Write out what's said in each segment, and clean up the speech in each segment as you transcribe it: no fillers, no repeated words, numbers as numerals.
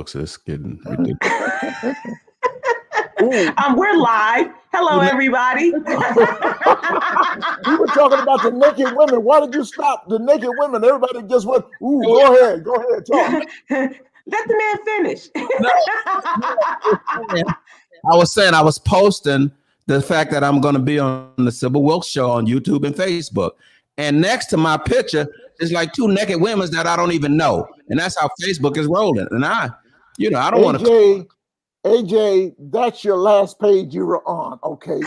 Wilkes is getting ridiculous. We're live. Hello, everybody. We were talking about the naked women. Why did you stop the naked women? Everybody just went, ooh, go ahead, talk. Let the man finish. I was saying, I was posting the fact that I'm going to be on the Sybil Wilkes show on YouTube and Facebook. And next to my picture is like two naked women that I don't even know. And that's how Facebook is rolling. And I don't want to. AJ, that's your last page you were on, okay?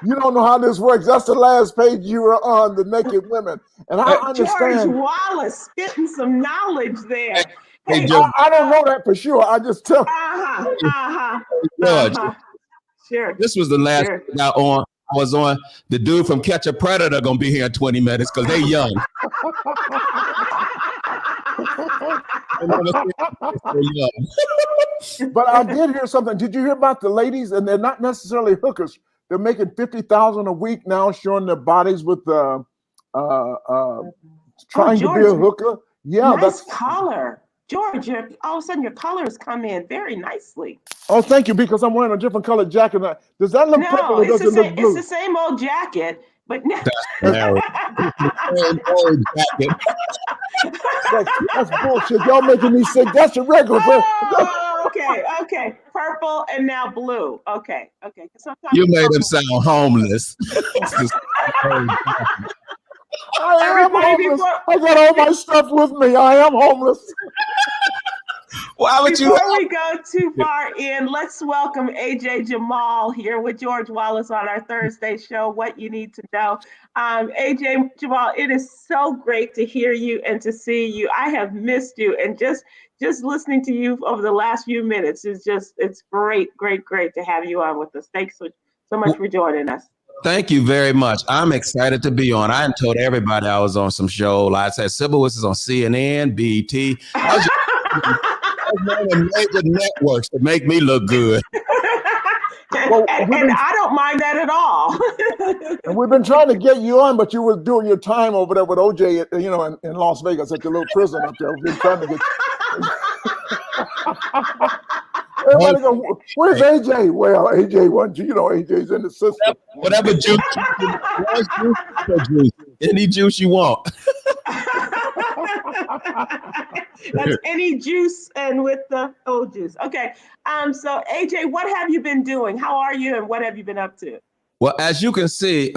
You don't know how this works. That's the last page you were on, the naked women. And I understand. George Wallace spitting some knowledge there. Hey, I don't know that for sure. I just tell. George, sure. This was the last thing I was on. The dude from Catch a Predator gonna be here in 20 minutes because they young. But I did hear something. Did you hear about the ladies? And they're not necessarily hookers. They're making $50,000 a week now, showing their bodies with trying to be a hooker. Yeah, nice that's color. George, all of a sudden your colors come in very nicely. Oh, thank you, because I'm wearing a different colored jacket. Does that look purple or does it look blue? It's the same old jacket, but no. That's bullshit. Y'all making me sick. That's a regular. Oh, okay. Purple and now blue. Okay. You made him sound homeless. I am homeless. I got all my stuff with me. I am homeless. Why would you? Before we go too far in, let's welcome AJ Jamal here with George Wallace on our Thursday show, What You Need to Know. AJ Jamal, it is so great to hear you and to see you. I have missed you, and just listening to you over the last few minutes is it's great to have you on with us. Thanks so much for joining us. Thank you very much. I'm excited to be on. I told everybody I was on some show. I said Sybil Wilkes is on CNN, BET. I was on major networks to make me look good. And I don't mind that at all. And we've been trying to get you on, but you were doing your time over there with OJ, in Las Vegas at your little prison up there. We've been trying to get. Everybody go, where's AJ? Well, AJ wants AJ's in the system. Whatever juice, any juice you want. That's any juice and with the old juice. Okay. So AJ, what have you been doing? How are you and what have you been up to? Well, as you can see,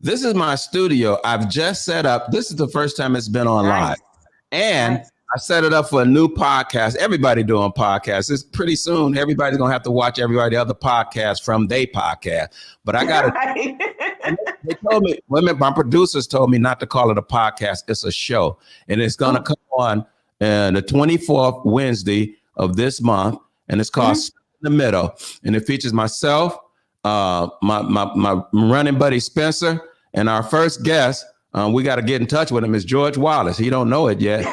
this is my studio. I've just set up. This is the first time it's been on live. And I set it up for a new podcast. Everybody doing podcasts. It's pretty soon. Everybody's going to have to watch everybody other podcasts from their podcast. But I got it. They told me, my producers told me not to call it a podcast. It's a show. And it's going to come on the 24th Wednesday of this month. And it's called In the Middle. And it features myself, my running buddy Spencer, and our first guest. We got to get in touch with him. Is George Wallace. He don't know it yet.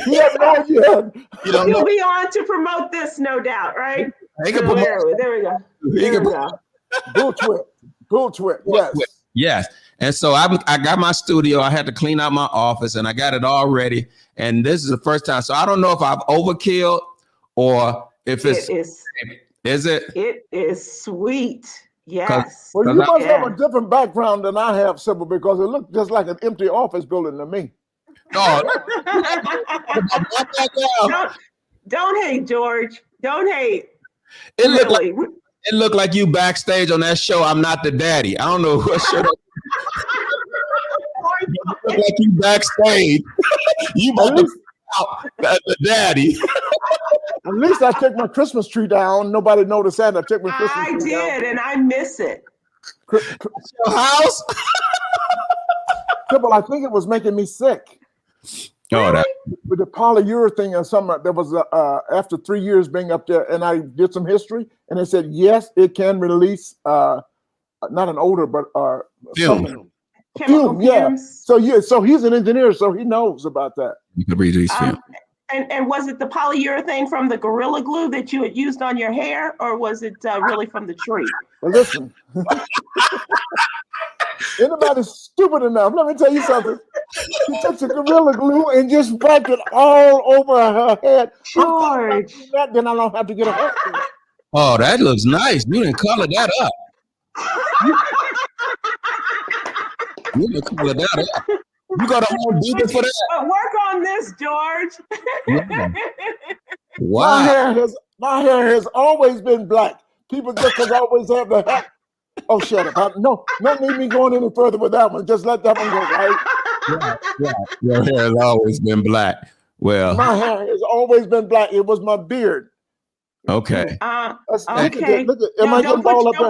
He has no idea. He'll be on to promote this, no doubt, right? There we go. Bull twit. Yes. And so I got my studio. I had to clean out my office, and I got it all ready. And this is the first time. So I don't know if I've overkilled or if it's. Is it? It is sweet. Yes. Well, you must have a different background than I have, Sybil, because it looked just like an empty office building to me. No. Don't hate, George. Don't hate. It looked like you backstage on that show. I'm Not the Daddy. I don't know what show. It looked like you backstage. You must be the daddy. At least I took my Christmas tree down. Nobody noticed that. I took my Christmas tree down. I did, and I miss it. Your house? Sybil, I think it was making me sick. Oh, that. With the polyurethane and something, there was after 3 years being up there, and I did some history, and they said yes, it can release not an odor, but film. Fume, yeah. So he's an engineer, so he knows about that. You can read these film. And was it the polyurethane from the Gorilla Glue that you had used on your hair, or was it really from the tree? Well, listen. Anybody's stupid enough. Let me tell you something. She took the Gorilla Glue and just wiped it all over her head. George. Then I don't have to get a haircut. Oh, that looks nice. You didn't color that up. You didn't color that up. You got a whole Depot for that? But work on this, George. Yeah. Wow. My hair has always been black. People just always have the hat. Oh, shut up. No need me going any further with that one. Just let that one go, right? Yeah. Your hair has always been black. Well, my hair has always been black. It was my beard. Okay. Okay. Look at, don't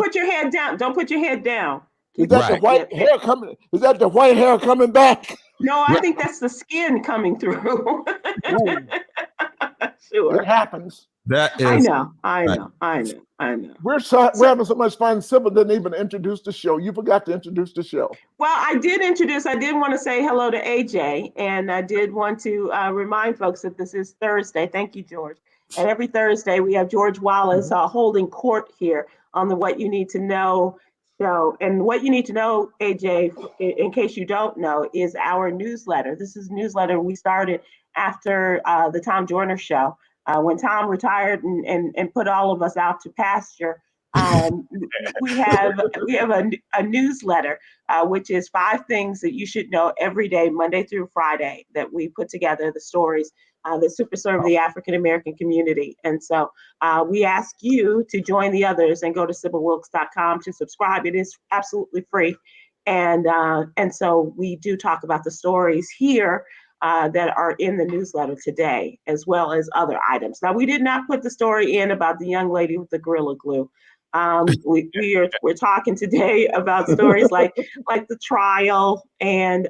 put your head down. Don't put your head down. Is that the white hair coming? Is that the white hair coming back? No, I think that's the skin coming through. Sure. It happens. That is. I know. We're having so much fun. Sybil didn't even introduce the show. You forgot to introduce the show. Well, I did want to say hello to AJ, and I did want to remind folks that this is Thursday. Thank you, George. And every Thursday we have George Wallace holding court here on the What You Need to Know show. And what you need to know, AJ, in case you don't know, is our newsletter. This is a newsletter we started after the Tom Joyner show. When Tom retired and put all of us out to pasture, we have a newsletter, which is 5 things that you should know every day, Monday through Friday, that we put together, the stories that super serve the African American community. And so we ask you to join the others and go to SybilWilkes.com to subscribe. It is absolutely free. And so we do talk about the stories here that are in the newsletter today, as well as other items. Now, we did not put the story in about the young lady with the Gorilla Glue. We're talking today about stories like the trial and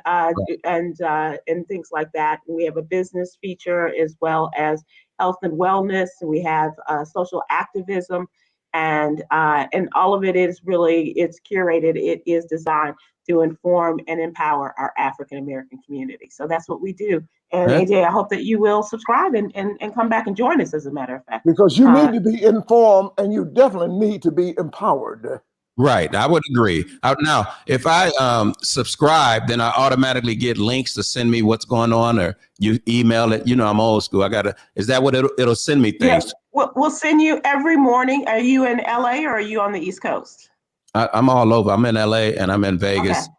things like that. And we have a business feature as well as health and wellness. And we have social activism, and all of it is it's curated. It is designed to inform and empower our African American community. So that's what we do. And AJ, I hope that you will subscribe and come back and join us, as a matter of fact. Because you need to be informed, and you definitely need to be empowered. Right. I would agree. Now, if I subscribe, then I automatically get links to send me what's going on, or you email it. You know, I'm old school. Is that what it'll send me things? Yeah. We'll send you every morning. Are you in LA or are you on the East Coast? I'm all over. I'm in LA and I'm in Vegas. Okay.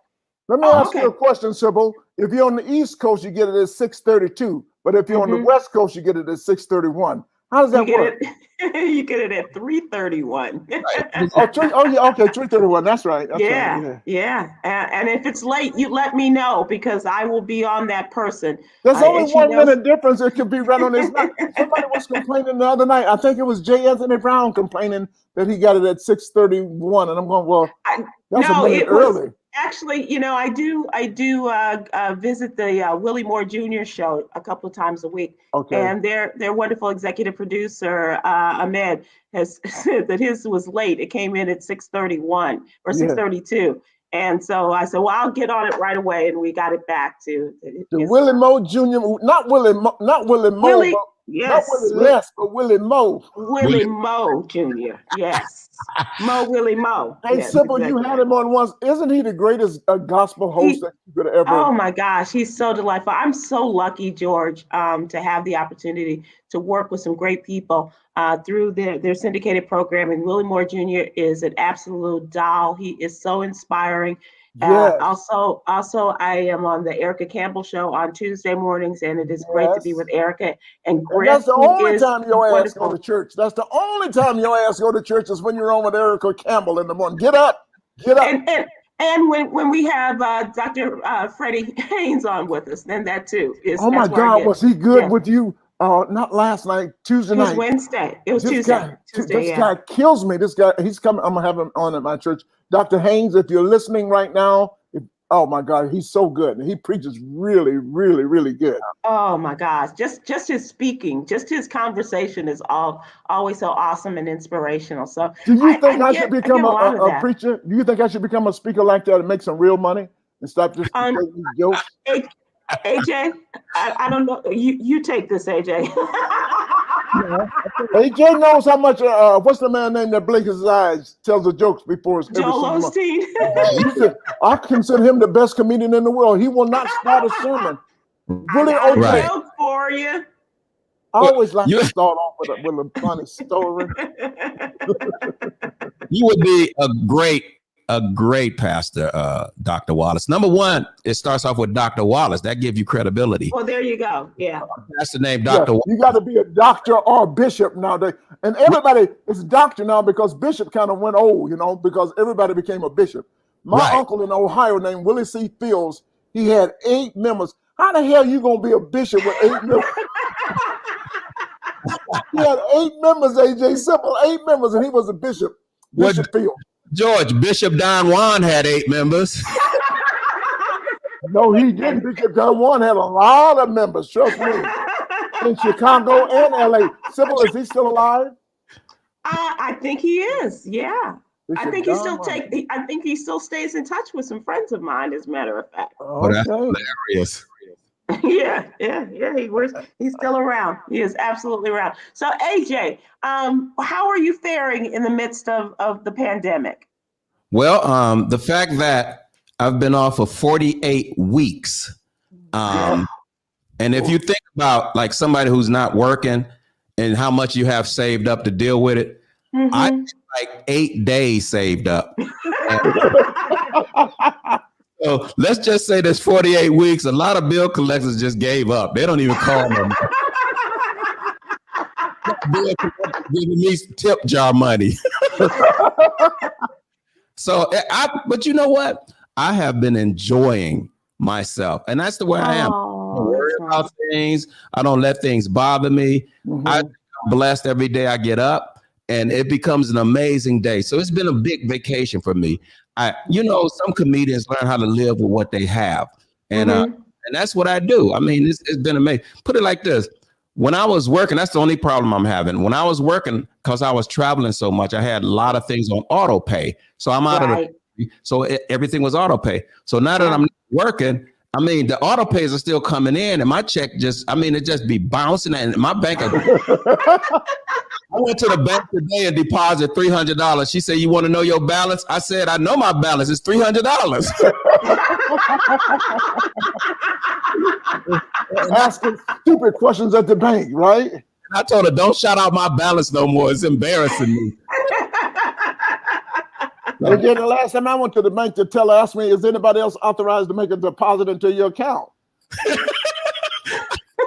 Let me ask you a question, Sybil. If you're on the East Coast, you get it at 6:32. But if you're on the West Coast, you get it at 6:31. How does that work? You get it at 3:31. Okay, 3:31. That's right. Yeah. And if it's late, you let me know, because I will be on that person. There's only 1 minute difference. It could be right on his night. Somebody was complaining the other night. I think it was J. Anthony Brown complaining that he got it at 6:31, and I'm going, well, that's a minute early. Actually, I do visit the Willie Moore Jr. show a couple of times a week. Okay. And their wonderful executive producer, Ahmed, has said that his was late. It came in at 6:31 or 6:32. And so I said, well, I'll get on it right away. And we got it back to Willie Moore Jr., not Willie Moore. Willie, yes. Not Willie Les, but Willie Moore. Willie Moore Jr., yes. Willie Moore. Hey, yes, Sybil, exactly. You had him on once. Isn't he the greatest gospel host that you could ever? Oh my gosh, he's so delightful. I'm so lucky, George, to have the opportunity to work with some great people through their syndicated programming. Willie Moore Jr. is an absolute doll. He is so inspiring. Yes. Also, I am on the Erica Campbell show on Tuesday mornings, and it is great to be with Erica and Griff. That's the only time your ass go to church. That's the only time your ass go to church is when you're on with Erica Campbell in the morning. Get up. And when we have Dr. Freddie Haynes on with us, then that too is. Oh my God, was he good with you? Not last night, Tuesday night. It was Wednesday. It was Tuesday. This guy kills me. This guy, he's coming. I'm gonna have him on at my church. Dr. Haynes, if you're listening right now, oh my God, he's so good. He preaches really, really, really good. Oh my gosh, just his speaking, just his conversation is always so awesome and inspirational. So, do you think I should become a preacher? Do you think I should become a speaker like that and make some real money and stop just making these jokes? AJ, I don't know. You take this, AJ. AJ knows how much. What's the man name that blinks his eyes, tells the jokes before his Joel Osteen. He said, I consider him the best comedian in the world. He will not start a sermon. Really, I got OJ. a joke for you. I always like to start off with a funny story. You would be a great pastor, Dr. Wallace. Number one, it starts off with Dr. Wallace. That gives you credibility. Well, there you go. Yeah. That's the name, Dr. Wallace. You got to be a doctor or a bishop nowadays. And everybody is doctor now because bishop kind of went old, because everybody became a bishop. My uncle in Ohio named Willie C. Fields, he had 8 members. How the hell you going to be a bishop with 8 members? He had 8 members, AJ, simple 8 members, and he was a bishop. Bishop Fields. George, Bishop Don Juan had 8 members. No, he didn't. Bishop Don Juan had a lot of members, trust me. In Chicago and LA. Sybil, is he still alive? I think he is, yeah. Bishop I think he still stays in touch with some friends of mine, as a matter of fact. Oh, that's hilarious. Yeah. He's still around. He is absolutely around. So AJ, how are you faring in the midst of the pandemic? Well, the fact that I've been off for 48 weeks. And if you think about like somebody who's not working and how much you have saved up to deal with it, I had like 8 days saved up. So let's just say there's 48 weeks. A lot of bill collectors just gave up. They don't even call them. Giving me tip jar money. But you know what? I have been enjoying myself, and that's the way I am. I don't worry about things. I don't let things bother me. I'm blessed every day I get up, and it becomes an amazing day. So it's been a big vacation for me. Some comedians learn how to live with what they have. And that's what I do. I mean, it's been amazing. Put it like this. When I was working, that's the only problem I'm having. When I was working, because I was traveling so much, I had a lot of things on auto pay. So I'm out of everything was auto pay. So now that I'm working, I mean, the auto pays are still coming in and my check it just be bouncing and my bank. I went to the bank today and deposited $300. She said, "You want to know your balance?" I said, "I know my balance. It's $300." Asking stupid questions at the bank, right? I told her, "Don't shout out my balance no more. It's embarrassing me." Again, the last time I went to the bank, the teller asked me, "Is anybody else authorized to make a deposit into your account?"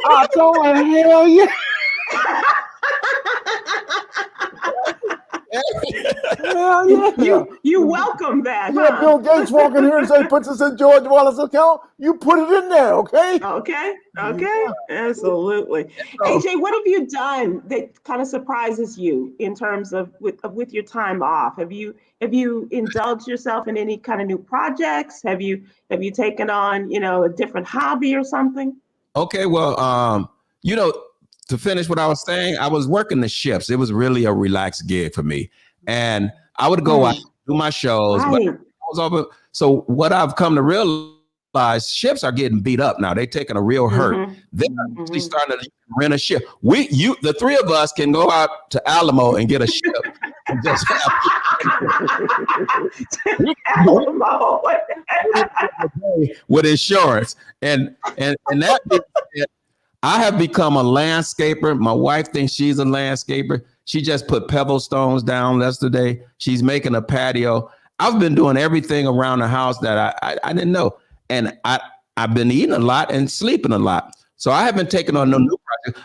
I told her, "Hell yeah." Hell yeah. You welcome that. Yeah, Bill Gates walking here and say, "Puts us in George Wallace's account." You put it in there, okay? Okay. Absolutely. AJ, what have you done that kind of surprises you in terms of with your time off? Have you indulged yourself in any kind of new projects? Have you taken on, a different hobby or something? Okay, well, to finish what I was saying, I was working the shifts. It was really a relaxed gig for me. And I would go out, do my shows. But I was over. So what I've come to realize, shifts are getting beat up now. They're taking a real hurt. They're actually starting to rent a shift. The three of us can go out to Alamo and get a shift. And just Alamo. with insurance. And that I have become a landscaper. My wife thinks she's a landscaper. She just put pebble stones down yesterday. She's making a patio. I've been doing everything around the house that I didn't know. And I've been eating a lot and sleeping a lot. So I haven't taken on no new project.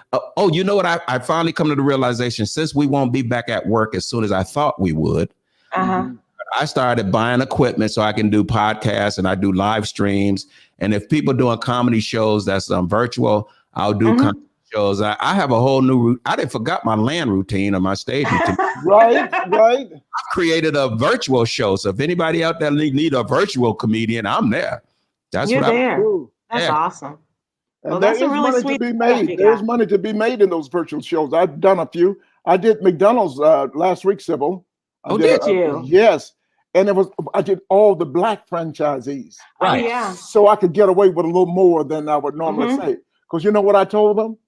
You know what? I finally come to the realization, since we won't be back at work as soon as I thought we would, I started buying equipment so I can do podcasts and I do live streams. And if people are doing comedy shows that's virtual, I'll do comedy shows. I have a whole new I didn't forgot my land routine or my stage routine. Right. I've created a virtual show. So if anybody out there need a virtual comedian, I'm there. That's You're what there. I do. That's awesome. And there is money to be made. There's money to be made in those virtual shows. I've done a few. I did McDonald's last week, Sybil. Did you? Yes. And I did all the black franchisees. Right. Oh, yeah. So I could get away with a little more than I would normally say. Because you know what I told them?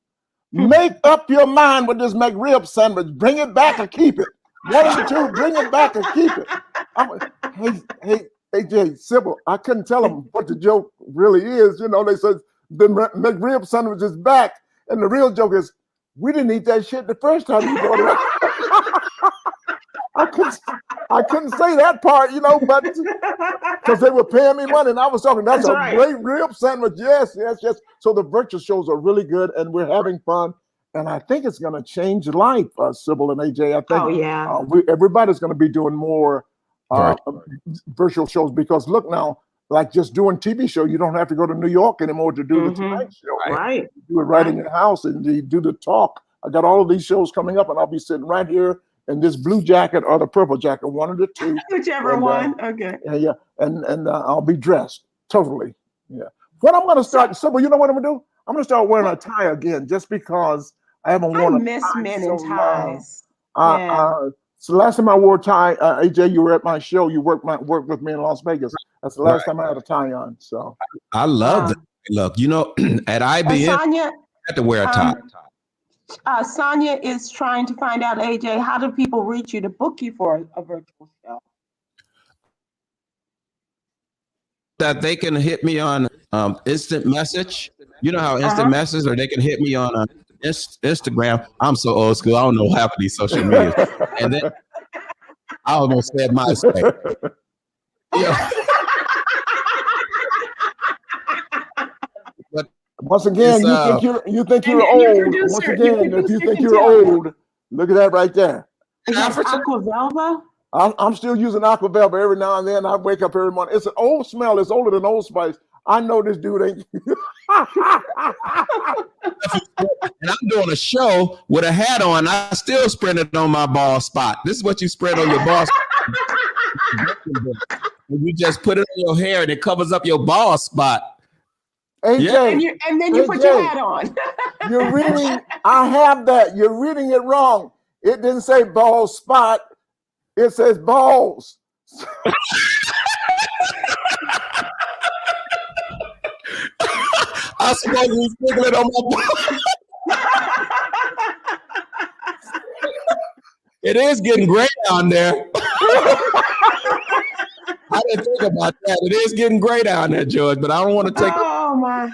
Make up your mind with this McRib sandwich. Bring it back or keep it. One of the two, bring it back or keep it. Hey, AJ, Sybil, I couldn't tell them what the joke really is. You know, they said the McRib sandwich is back. And the real joke is, we didn't eat that shit the first time you brought it up. I couldn't say that part, you know, but because they were paying me money and I was talking, that's a great rib sandwich. Yes. So the virtual shows are really good and we're having fun. And I think it's going to change life, Sybil and AJ. I think everybody's going to be doing more virtual shows because look now, like just doing TV show, you don't have to go to New York anymore to do the Tonight Show. Right. You do it right in your house and you do the talk. I got all of these shows coming up and I'll be sitting right here in this blue jacket or the purple jacket, one of the two. Whichever one. Okay. Yeah. And I'll be dressed totally. Yeah. What I'm going to start, Sybil, you know what I'm going to do? I'm going to start wearing a tie again just because I haven't worn a tie. I miss men in ties. So last time I wore a tie, AJ, you were at my show. You worked with me in Las Vegas. That's the last time I had a tie on. So I love that. Look, you know, at IBM, Sonia, I had to wear a tie. Sonia is trying to find out, AJ, how do people reach you to book you for a virtual show? That they can hit me on instant message. You know how instant message, or they can hit me on Instagram. I'm so old school. I don't know half of these social media. And then I almost said MySpace. Yeah. Once again, you think you're old. Once again, if you think you're old, look at that right there. Is that Aquavelva? I'm still using Aquavelva every now and then. I wake up every morning. It's an old smell. It's older than Old Spice. I know this dude ain't. And I'm doing a show with a hat on. I still spread it on my bald spot. This is what you spread on your bald spot. You just put it on your hair and it covers up your bald spot. AJ, and then you put your hat on. You're reading. I have that. You're reading it wrong. It didn't say bald spot. It says balls. I suppose we sprinkle it on my ball. It is getting gray down there. I didn't think about that. It is getting gray down there, George, but I don't want to take. Oh my.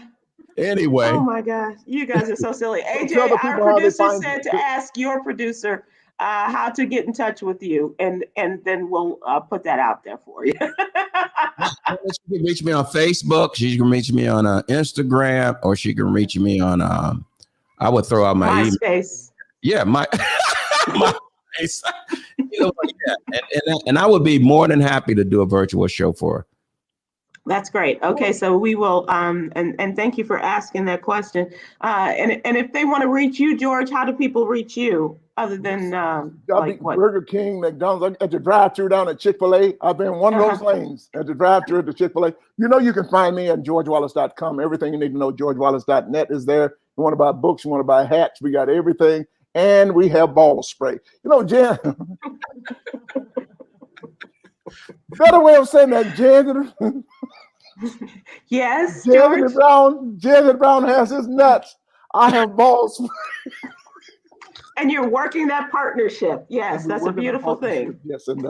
Anyway. Oh my gosh, you guys are so silly. AJ, our producer said to ask your producer how to get in touch with you, and then we'll put that out there for you. She can reach me on Facebook. She can reach me on Instagram, or she can reach me on. I would throw out my MySpace. Yeah, my face. You know, yeah, and I would be more than happy to do a virtual show for her. That's great. Okay, so we will, and thank you for asking that question. And if they want to reach you, George, how do people reach you other than like what? Burger King, McDonald's, at the drive-thru down at Chick-fil-A. I've been in one of those lanes at the drive-thru at the Chick-fil-A. You know, you can find me at georgewallace.com. Everything you need to know, georgewallace.net is there. You want to buy books, you want to buy hats, we got everything. And we have ball spray. You know, Jan. Better way of saying that, Jan. Yes, Janet Brown has his nuts. I have balls. And you're working that partnership. Yes, that's a beautiful thing. Yes, and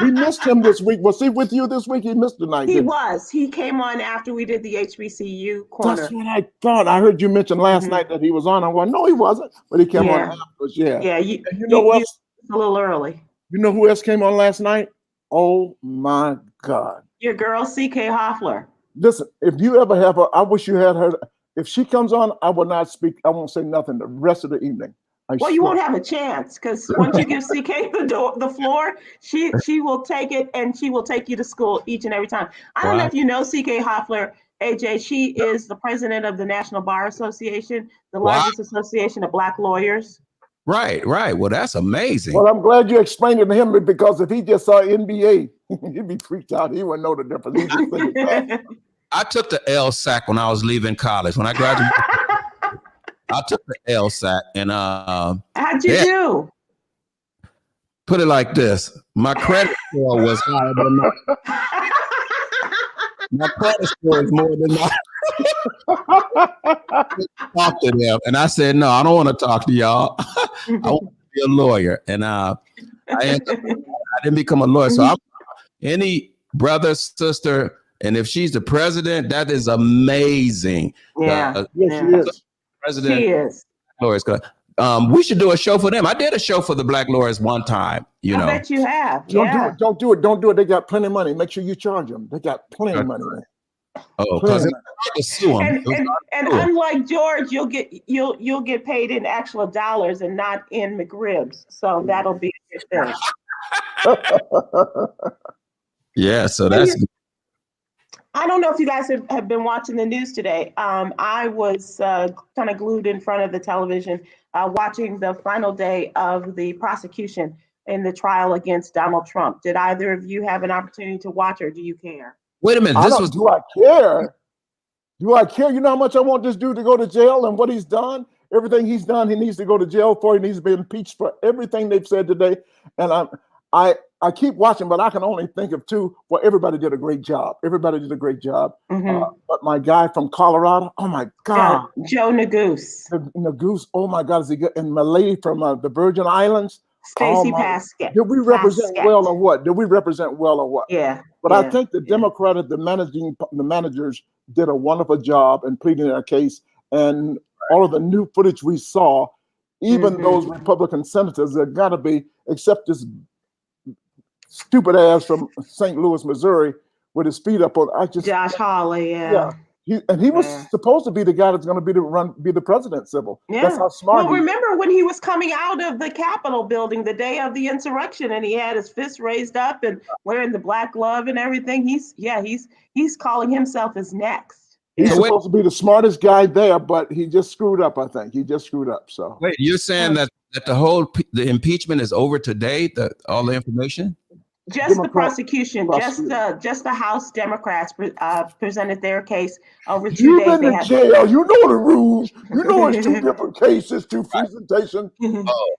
we missed him this week. Was he with you this week? He missed the night. He was. He came on after we did the HBCU corner. That's what I thought. I heard you mention last night that he was on. I went, no, he wasn't. But he came on afterwards. Yeah. Yeah. You know what? A little early. You know who else came on last night? Oh my God. Your girl, CK Hoffler. Listen, if you ever have her, I wish you had her. If she comes on, I will not speak. I won't say nothing the rest of the evening. Well, you won't have a chance because once you give CK the floor, she will take it and she will take you to school each and every time. I don't know if you know CK Hoffler, AJ. She is the president of the National Bar Association, the largest association of Black lawyers. Right. Well, that's amazing. Well, I'm glad you explained it to him because if he just saw NBA, he'd be freaked out. He wouldn't know the difference. I took the LSAC when I was leaving college. When I graduated, I took the LSAC and how'd you do? Put it like this: my credit score was higher than my credit score is more than my. Talk to them, and I said, no, I don't want to talk to y'all. I want to be a lawyer, and I didn't become a lawyer. So I'm any brother, sister, and if she's the president, that is amazing. Yeah, yes, she is. President, she is. lawyers. We should do a show for them. I did a show for the Black lawyers one time. You know, I bet you have. Don't do it. They got plenty of money. Make sure you charge them. They got plenty of money. Oh, because it's hard to sue them. And unlike George, you'll get paid in actual dollars and not in McRibs. So that'll be a good thing. Yeah, so that's. I don't know if you guys have been watching the news today. I was kind of glued in front of the television watching the final day of the prosecution in the trial against Donald Trump. Did either of you have an opportunity to watch, or do you care? Wait a minute. Do I care? Do I care? You know how much I want this dude to go to jail and what he's done? Everything he's done, he needs to go to jail for. He needs to be impeached for everything they've said today. And I keep watching, but I can only think of two. Well, everybody did a great job. Mm-hmm. But my guy from Colorado, oh my God. Yeah, Joe Neguse. Neguse, oh my God, is he good? And my lady from the Virgin Islands. Stacey Pascal. Did we represent well or what? Yeah. But I think the Democratic, the managers did a wonderful job in pleading their case. And all of the new footage we saw, even those Republican senators, there got to be, except this stupid ass from St. Louis, Missouri, with his feet up on. Josh Hawley, yeah. He was supposed to be the guy that's going to be the president, Sybil. Yeah. That's how smart. Well, remember when he was coming out of the Capitol building the day of the insurrection, and he had his fist raised up and wearing the black glove and everything. He's calling himself as next. He's supposed to be the smartest guy there, but he just screwed up. I think he just screwed up. So wait, you're saying that the impeachment is over today? All the information. Just the prosecution, just the House Democrats presented their case over 2 days. You've been to jail. You know the rules. You know it's two different cases, two presentations.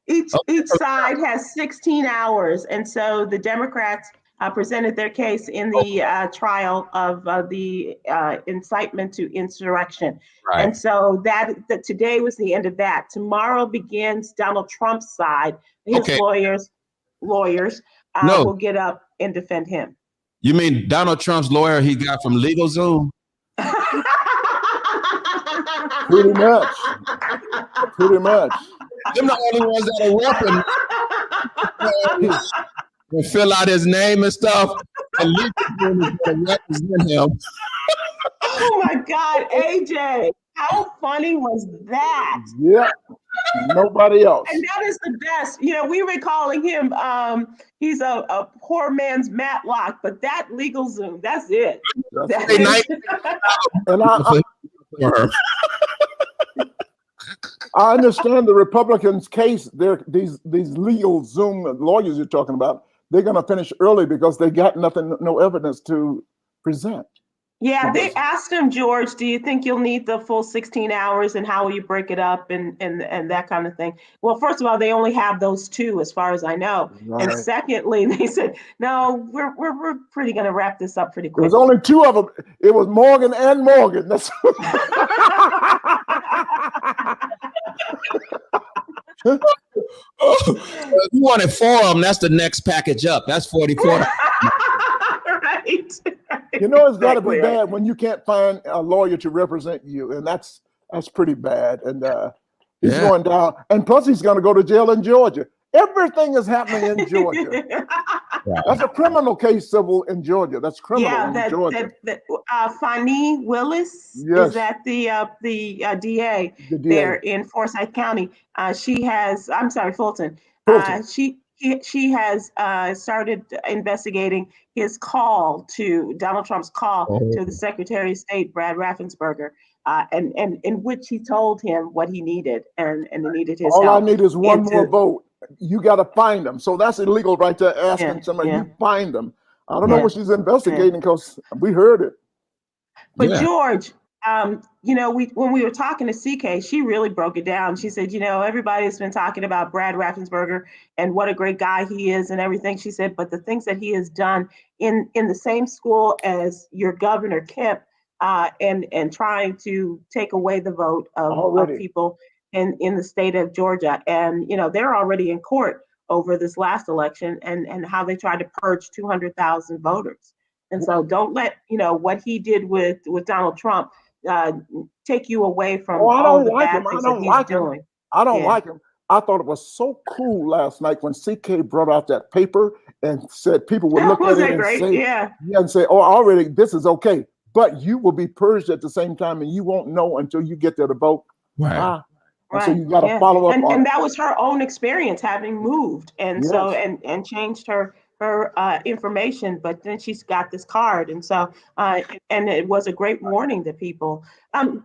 Each side has 16 hours, and so the Democrats presented their case in the trial of the incitement to insurrection. Right. And so that today was the end of that. Tomorrow begins Donald Trump's side. His lawyers will get up and defend him. You mean Donald Trump's lawyer he got from LegalZoom? Pretty much. Them the only ones that are weapon. And fill out his name and stuff. And LegalZoom is going to represent him. Oh my God, AJ. How funny was that? Yeah. Nobody else. And that is the best. You know, we were calling him, he's a poor man's Matlock, but that LegalZoom, that's it. And I understand the Republicans' case. These LegalZoom lawyers you're talking about, they're going to finish early because they got no evidence to present. Yeah, they asked him, George, do you think you'll need the full 16 hours and how will you break it up and that kind of thing? Well, first of all, they only have those two as far as I know. Right. And secondly, they said, no, we're pretty going to wrap this up pretty quick. There's only two of them. It was Morgan and Morgan. That's you wanted 4 of them, that's the next package up. That's 44. Right. You know, it's got to be bad when you can't find a lawyer to represent you, and that's pretty bad. And he's going down, and plus he's going to go to jail in Georgia. Everything is happening in Georgia. That's a criminal case, Sybil, in Georgia. That's criminal in Georgia. Fani Willis is at the DA there in Forsyth County. Fulton. She has started investigating his call to Donald Trump's call to the Secretary of State, Brad Raffensperger, and in which he told him what he needed and needed his help. All I need is one more vote. You got to find them. So that's illegal right there, asking somebody, you find them. I don't know what she's investigating because we heard it. But George, you know, when we were talking to CK, she really broke it down. She said, you know, everybody's been talking about Brad Raffensperger and what a great guy he is and everything. She said, but the things that he has done in the same school as your Governor Kemp, and trying to take away the vote of people in the state of Georgia. And, they're already in court over this last election and how they tried to purge 200,000 voters. And so don't let, what he did with Donald Trump take you away from all the bad things that he's doing. I don't like him. I thought it was so cool last night when CK brought out that paper and said people would look at it and say, oh, already this is okay. But you will be purged at the same time, and you won't know until you get there to vote. Right. So you got to follow up. And that was her own experience having moved, and so and changed her information. But then she's got this card, and so and it was a great warning to people.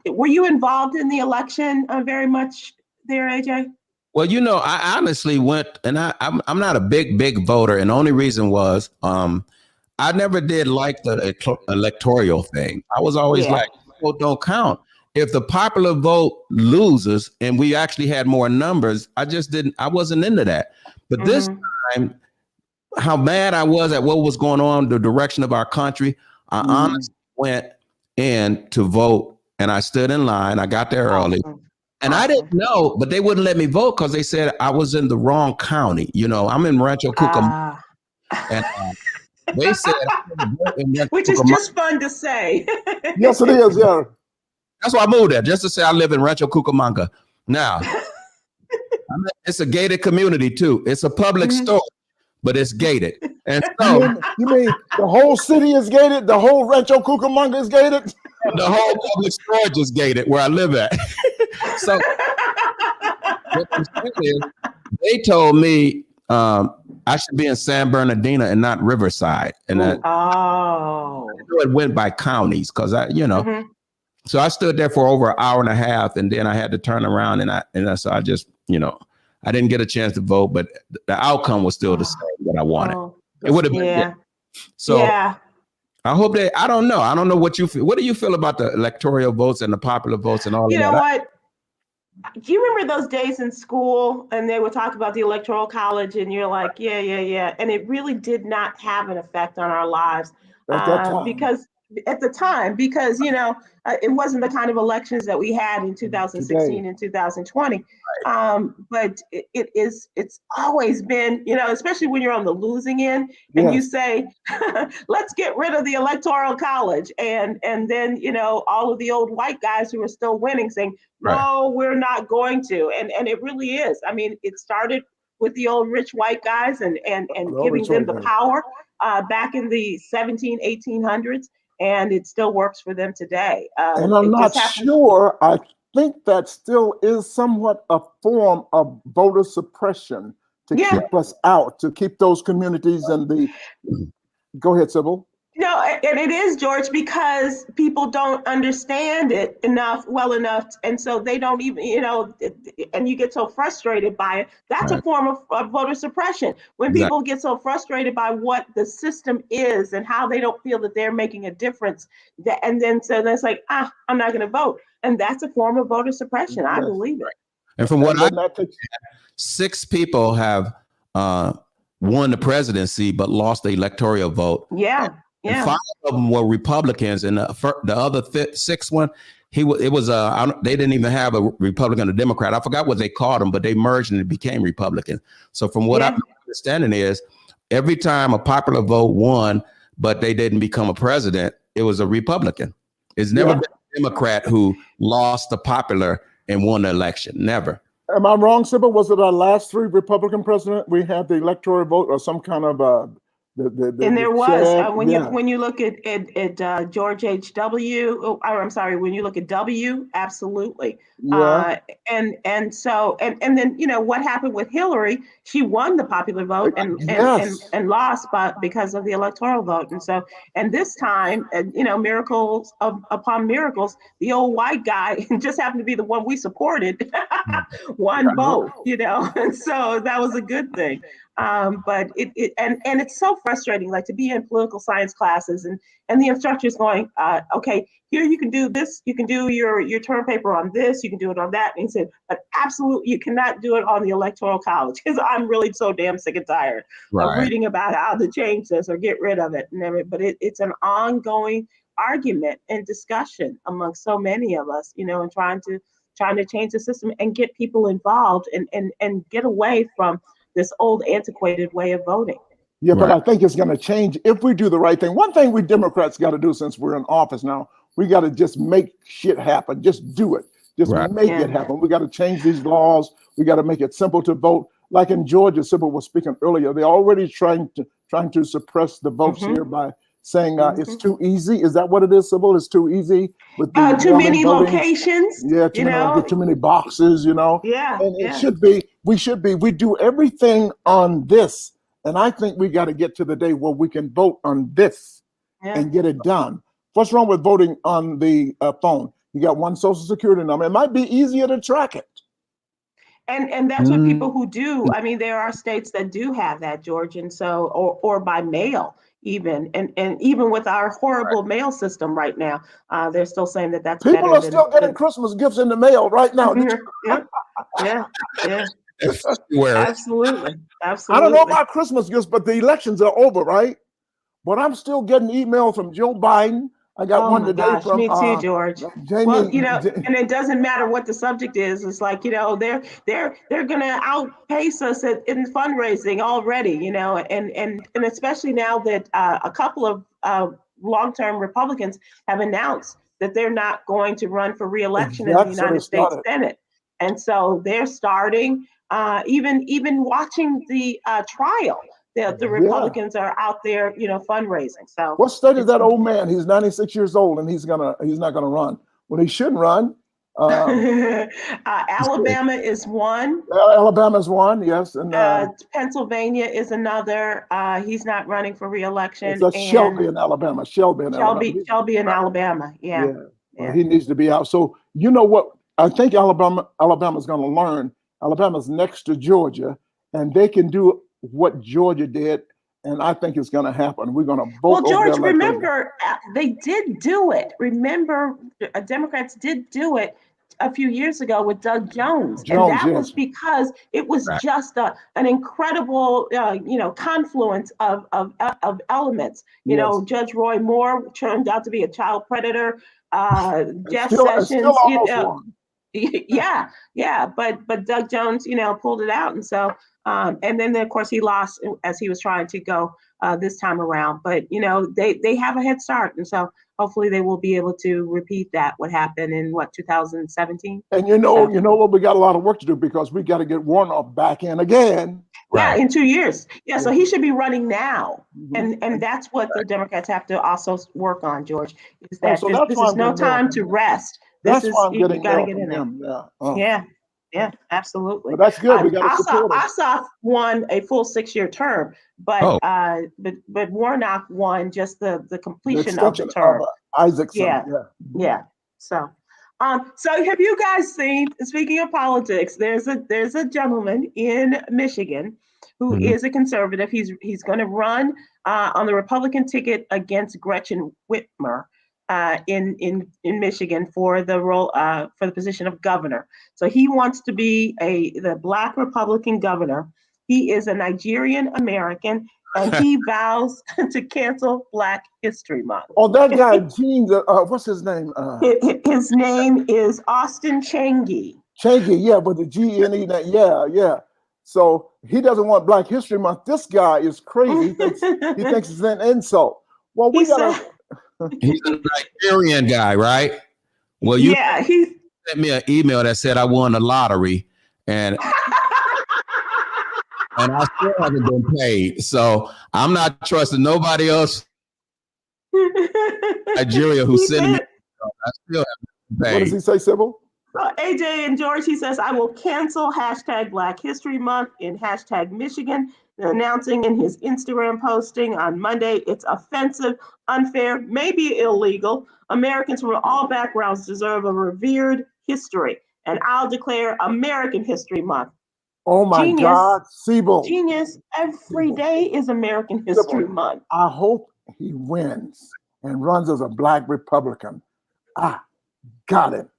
Were you involved in the election very much there, AJ? Well, I honestly went, and I'm not a big voter, and the only reason was I never did like the electoral thing. I was always like, vote don't count. If the popular vote loses and we actually had more numbers, I wasn't into that. But this time, how mad I was at what was going on, the direction of our country, I honestly went in to vote, and I stood in line. I got there early. And I didn't know, but they wouldn't let me vote because they said I was in the wrong county. I'm in Rancho Cucamonga. And they said, which is just fun to say. Yes, it is. Yeah. That's why I moved there, just to say I live in Rancho Cucamonga. Now, it's a gated community too. It's a public store, but it's gated. And so, you mean the whole city is gated? The whole Rancho Cucamonga is gated? The whole public storage is gated where I live at. So, what I'm saying is, they told me I should be in San Bernardino and not Riverside. And it went by counties because So I stood there for over an hour and a half, and then I had to turn around, so I just, I didn't get a chance to vote, but the outcome was still the same that I wanted. It would have been good. So I hope I don't know. I don't know what you feel. What do you feel about the electoral votes and the popular votes and all of that? You know what? Do you remember those days in school and they would talk about the Electoral College and you're like, yeah. And it really did not have an effect on our lives because it wasn't the kind of elections that we had in 2016 and 2020. But it's always been, especially when you're on the losing end and you say, let's get rid of the Electoral College. And then, all of the old white guys who are still winning saying, no, we're not going to. And it really is. I mean, it started with the old rich white guys and giving them the power back in the 1800s. And it still works for them today. And I'm not sure. I think that still is somewhat a form of voter suppression to keep us out, to keep those communities and the. Go ahead, Sybil. No, and it is, George, because people don't understand it well enough. And so they don't even, and you get so frustrated by it. That's a form of voter suppression. When people get so frustrated by what the system is and how they don't feel that they're making a difference. And then so it's like, I'm not going to vote. And that's a form of voter suppression. I believe it. And from what I know, 6 people have won the presidency, but lost the electoral vote. Yeah. And 5 of them were Republicans, and the other 6th one, they didn't even have a Republican or Democrat. I forgot what they called them, but they merged and it became Republican. So from what I'm understanding is, every time a popular vote won, but they didn't become a president, it was a Republican. It's never been a Democrat who lost the popular and won the election. Never. Am I wrong, Sybil? Was it our last 3 Republican president? We had the electoral vote or some kind of and there was when you look at George H.W. When you look at W, absolutely. And then what happened with Hillary? She won the popular vote and lost because of the electoral vote. And this time, miracles upon miracles, the old white guy just happened to be the one we supported, won both. And so that was a good thing. But it's so frustrating, like to be in political science classes and the instructor's going, okay, here you can do this, you can do your term paper on this, you can do it on that. And he said, but absolutely, you cannot do it on the Electoral College because I'm really so damn sick and tired of reading about how to change this or get rid of it. But it's an ongoing argument and discussion among so many of us, and trying to change the system and get people involved and get away from this old antiquated way of voting. Yeah, but I think it's going to change if we do the right thing. One thing we Democrats got to do since we're in office now, we got to just make shit happen. Just do it. Just make it happen. We got to change these laws. We got to make it simple to vote. Like in Georgia, Sybil was speaking earlier, they're already trying to suppress the votes here by saying it's too easy. Is that what it is, Sybil? It's too easy with the too many voting locations. Yeah, too many boxes. Yeah, and it should be. We do everything on this. And I think we got to get to the day where we can vote on this and get it done. What's wrong with voting on the phone? You got one social security number. It might be easier to track it. And that's what people who do. I mean, there are states that do have that, George, and so or by mail even, and even with our horrible mail system right now, they're still saying that that's people better are still getting Christmas gifts in the mail right now. Yeah. Absolutely. I don't know about Christmas gifts, but the elections are over, right? But I'm still getting email from Joe Biden. I got one today from me too, George. Jamie, well, and it doesn't matter what the subject is. It's like, they're gonna outpace us in fundraising already, and especially now that a couple of long-term Republicans have announced that they're not going to run for re-election in the United States Senate. And so they're starting even watching the trial. The Republicans are out there, fundraising. So what state is that old man? He's 96 years old and he's not gonna run. Well, he shouldn't run. Alabama is one. Alabama is one, yes. And Pennsylvania is another. He's not running for re-election. It's Shelby in Alabama. Shelby in Alabama. Yeah. Well, he needs to be out. So you know what? I think Alabama's going to learn. Alabama's next to Georgia, and they can do what Georgia did, and I think it's going to happen. We're going to vote. Well, George, remember, they did do it. Remember, Democrats did do it a few years ago with Doug Jones, and that was because it was just an incredible, confluence of elements. Judge Roy Moore turned out to be a child predator. Jeff Sessions, but Doug Jones, pulled it out, and so and then of course he lost as he was trying to go this time around. But they have a head start, and so hopefully they will be able to repeat what happened in 2017. And you know what, we got a lot of work to do because we got to get Warnock back in again. Yeah, in 2 years. Yeah, so he should be running now, and that's what the Democrats have to also work on, George. Is that this is no time to rest. That's why I'm getting got to get in there. Yeah, absolutely. But that's good. We got to support him. Ossoff won a full 6-year term, but Warnock won just the completion of the term. Isaacson. Yeah. So have you guys seen? Speaking of politics, there's a gentleman in Michigan who is a conservative. He's going to run on the Republican ticket against Gretchen Whitmer. In Michigan for the role for the position of governor. So he wants to be the Black Republican governor. He is a Nigerian American, and he vows to cancel Black History Month. Oh, that guy, Gene, what's his name? His name is Austin Changi. Changi, with the G-N-E. Yeah. So he doesn't want Black History Month. This guy is crazy. He thinks it's an insult. Well, we got to... He's a Nigerian guy, right? Well, he sent me an email that said I won the lottery, and I still haven't been paid. So I'm not trusting nobody else in Nigeria who's sending me. I still haven't been paid. What does he say, Sybil? AJ and George, he says, I will cancel #Black History Month in #Michigan, announcing in his Instagram posting on Monday, it's offensive, unfair, maybe illegal. Americans from all backgrounds deserve a revered history, and I'll declare American History Month. Oh my God, Sybil. Genius. Every day is American History Month. I hope he wins and runs as a Black Republican. Got him.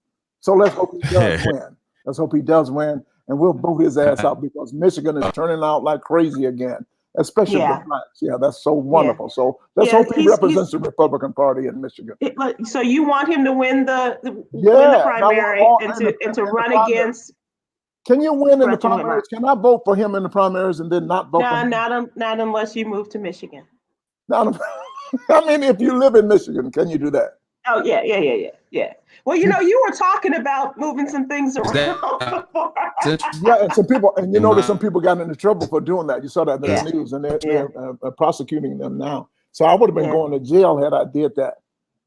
So let's hope he does win. Let's hope he does win, and we'll vote his ass out because Michigan is turning out like crazy again. especially the blacks. Yeah, that's so wonderful. Yeah. So let's hope he represents the Republican Party in Michigan. So you want him to win the primary and to run against? Can you win in the primaries? Can I vote for him in the primaries and then not vote for him? Not unless you move to Michigan. I mean, if you live in Michigan, can you do that? Oh, yeah. Well, you were talking about moving some things around before. Yeah, and some people, and that some people got into trouble for doing that. You saw that in the news, and they're prosecuting them now. So I would have been going to jail had I did that.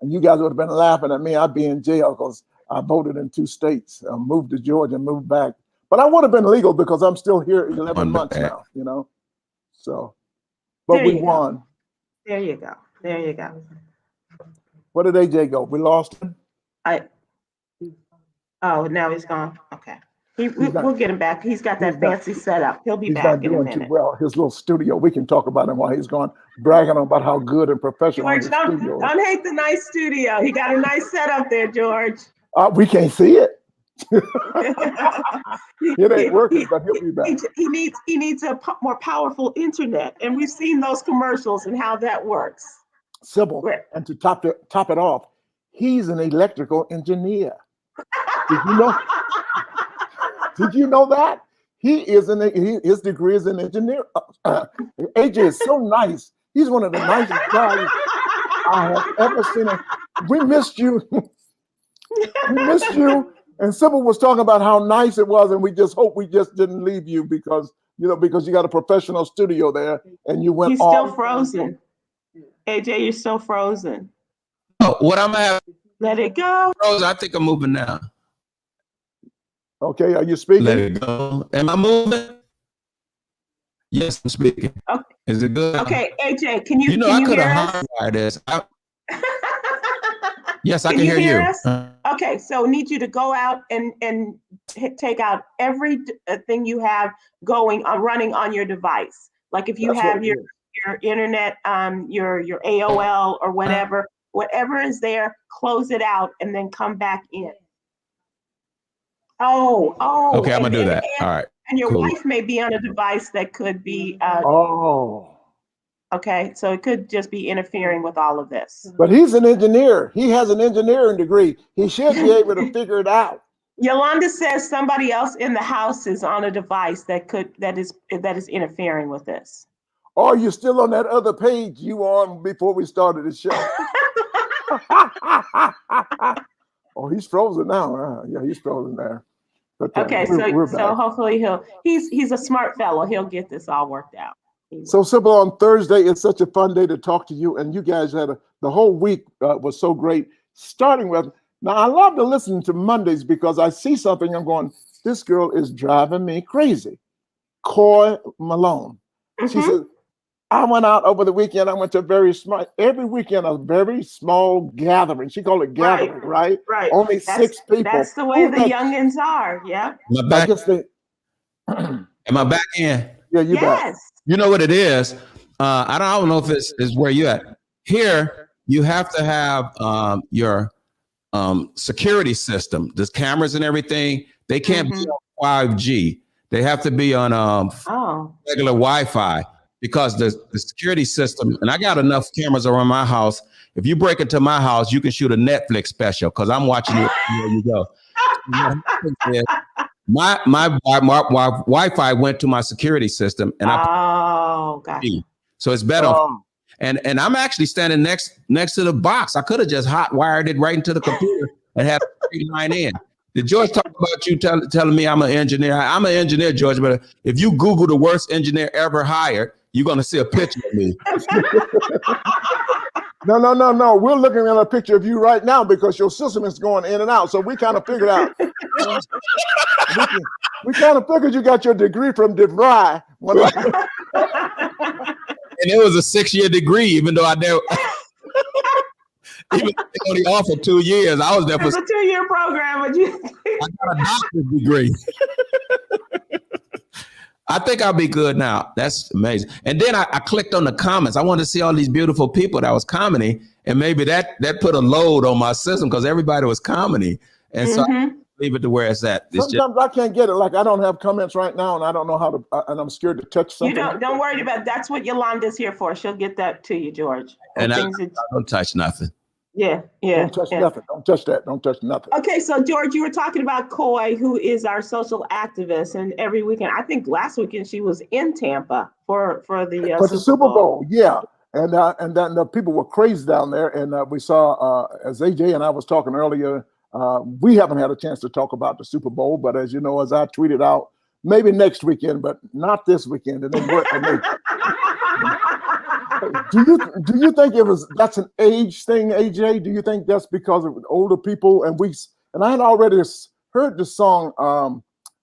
And you guys would have been laughing at me. I'd be in jail because I voted in 2 states, moved to Georgia and moved back. But I would have been legal because I'm still here 11 months now, So, but we won. There you go. Where did AJ go? We lost him? Now he's gone. Okay. We'll get him back. He's got that fancy setup. He'll be back in a minute. Well, his little studio, we can talk about him while he's gone, bragging about how good and professional his studio is. Don't hate the nice studio. He got a nice setup there, George. We can't see it. It ain't working, but he'll be back. He needs a more powerful internet, and we've seen those commercials and how that works. Sybil, and to top it off, he's an electrical engineer. Did you know? Did you know that? His degree is an engineer. AJ is so nice. He's one of the nicest guys I have ever seen. We missed you. And Sybil was talking about how nice it was, and we just hope we just didn't leave you because you got a professional studio there, and you went. He's still frozen. AJ, you're still frozen. Oh, what I'm gonna have? Let it go. Frozen. I think I'm moving now. Okay, are you speaking? Let it go. Am I moving? Yes, I'm speaking. Okay. Is it good? Okay, AJ, can you? I could have hardwired this. Yes, I can hear you. Okay, so need you to go out and take out every thing you have running on your device. Like if you have your internet, your AOL or whatever is there, close it out and then come back in. Oh. Okay, I'm gonna do that. All right. And your wife may be on a device that could be. Okay, so it could just be interfering with all of this. But he's an engineer. He has an engineering degree. He should be able to figure it out. Yolanda says somebody else in the house is on a device that is interfering with this. Or you're still on that other page you were on before we started the show. Oh, he's frozen now. Yeah, he's frozen there. But, okay, so hopefully he's a smart fellow. He'll get this all worked out. So Sybil, on Thursday, it's such a fun day to talk to you, and you guys had the whole week was so great. Starting with, now I love to listen to Mondays because I see something, I'm going, this girl is driving me crazy. Coy Malone. She said, I went out over the weekend. I went to every weekend, a very small gathering. She called it gathering, right? Right. Only 6 people. That's the way the youngins are. Yeah. Am I back in? Yeah, you back. You know what it is? I don't know if it's where you at. Here, you have to have your security system. There's cameras and everything. They can't be on 5G. They have to be on regular Wi-Fi because the security system, and I got enough cameras around my house. If you break into my house, you can shoot a Netflix special because I'm watching you where you go. My Wi-Fi went to my security system, and gotcha. So it's better. And I'm actually standing next to the box. I could have just hot wired it right into the computer and had a straight line in. Did George talk about you telling me I'm an engineer? I'm an engineer, George, but if you Google the worst engineer ever hired, you're gonna see a picture of me. No. We're looking at a picture of you right now because your system is going in and out. So we kind of figured out. we kind of figured you got your degree from DeVry. And it was a 6-year degree, even though I never. Even though they only offered 2 years, I was there for. It's a 2-year program, but I got a doctorate degree. I think I'll be good now. That's amazing. And then I clicked on the comments. I wanted to see all these beautiful people that was commenting, and maybe that put a load on my system because everybody was commenting. And so I leave it to where it's at. It's sometimes I can't get it. Like I don't have comments right now, and I don't know how to. And I'm scared to touch something. Don't worry about it. That's what Yolanda's here for. She'll get that to you, George. and I don't touch nothing. Yeah. Don't touch nothing. Don't touch that. Don't touch nothing. Okay, so George, you were talking about Coy, who is our social activist, and every weekend, I think last weekend she was in Tampa for the Super Bowl. Yeah, and then the people were crazy down there, and we saw as AJ and I was talking earlier. We haven't had a chance to talk about the Super Bowl, but as you know, as I tweeted out, maybe next weekend, but not this weekend. And then work for me. Do you think that's an age thing, AJ? Do you think that's because of older people? And I had already heard the song.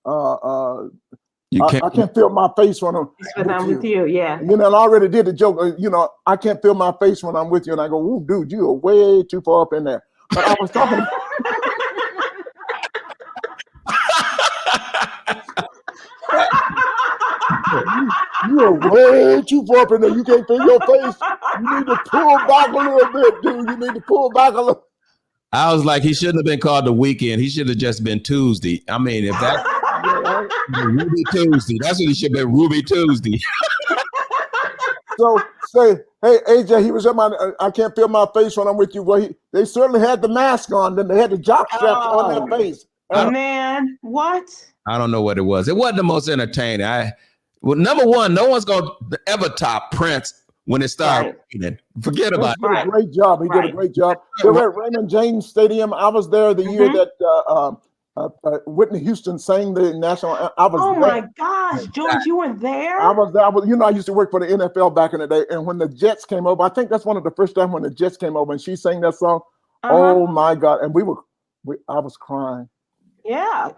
I can't feel my face when I'm with you. Yeah. You know, and I already did the joke. I can't feel my face when I'm with you, and I go, "Ooh, dude, you are way too far up in there." But I was talking. You are way too far up in there. You can't feel your face. You need to pull back a little bit, dude. You need to pull back a little. I was like, he shouldn't have been called the weekend. He should have just been Tuesday. I mean, if that Ruby Tuesday, that's what he should have been, Ruby Tuesday. So say, hey, AJ, he was at I can't feel my face when I'm with you. Well, they certainly had the mask on, then they had the jock straps on their face. Man, what? I don't know what it was. It wasn't the most entertaining. Well, number one, no one's going to ever top Prince when it started raining. Forget about it. He did a great job. He did a great job. They were at Raymond James Stadium. I was there the year that Whitney Houston sang the national anthem. Oh my gosh, George, you were there? I was there. I used to work for the NFL back in the day, and when the Jets came over, I think that's one of the first time when the Jets came over and she sang that song. Oh my God! And I was crying. Yeah,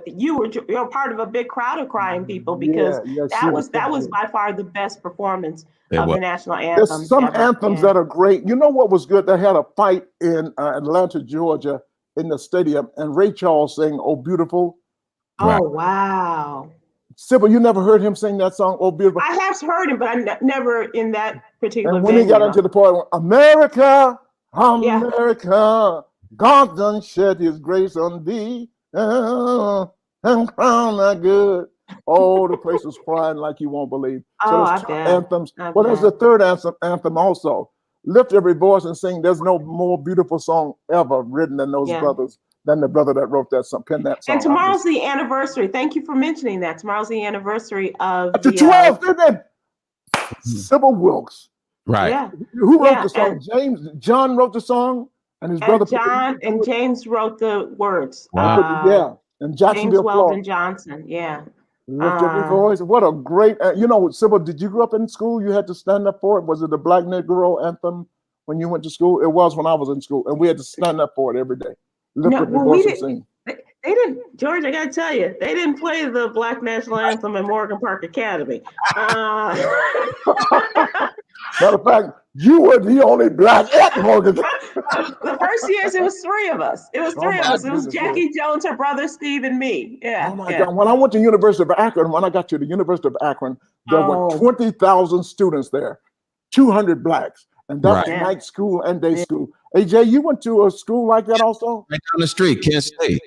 you're part of a big crowd of crying people because that was by far the best performance of the national anthem. There's some anthems that are great. You know what was good? They had a fight in Atlanta, Georgia, in the stadium, and Ray Charles sang "Oh Beautiful." Oh wow! Sybil, you never heard him sing that song, "Oh Beautiful"? I have heard him, but I never in that particular. And when he got into the part, America, America, God done shed His grace on thee. And crown that good. Oh, the place was crying like you won't believe. So there's two anthems. Well, there's the third anthem also. Lift every voice and sing. There's no more beautiful song ever written than those brothers, than the brother that wrote that song, penned that song. And tomorrow's the anniversary. Thank you for mentioning that. Tomorrow's the anniversary of the 12th, isn't it? Sybil Wilkes. Right. Yeah. Who wrote the song? John wrote the song. And his brother John and James wrote the words. Wow. And Jacksonville, James Weldon Johnson. Yeah. Lift every voice. What a great, Sybil, did you grow up in school? You had to stand up for it. Was it the Black Negro anthem when you went to school? It was when I was in school, and we had to stand up for it every day. Lift every voice and sing. They didn't, George, I gotta tell you, they didn't play the Black National Anthem in Morgan Park Academy. Matter of fact, you were the only black at Morgan. The first years, it was three of us. It was three of us. It was Jackie Jones, her brother Steve, and me. Yeah. Oh my God. When I went to University of Akron, when I got to the University of Akron, there were 20,000 students there, 200 blacks. And that was night school and day school. AJ, you went to a school like that also? Right down the street, Kent State.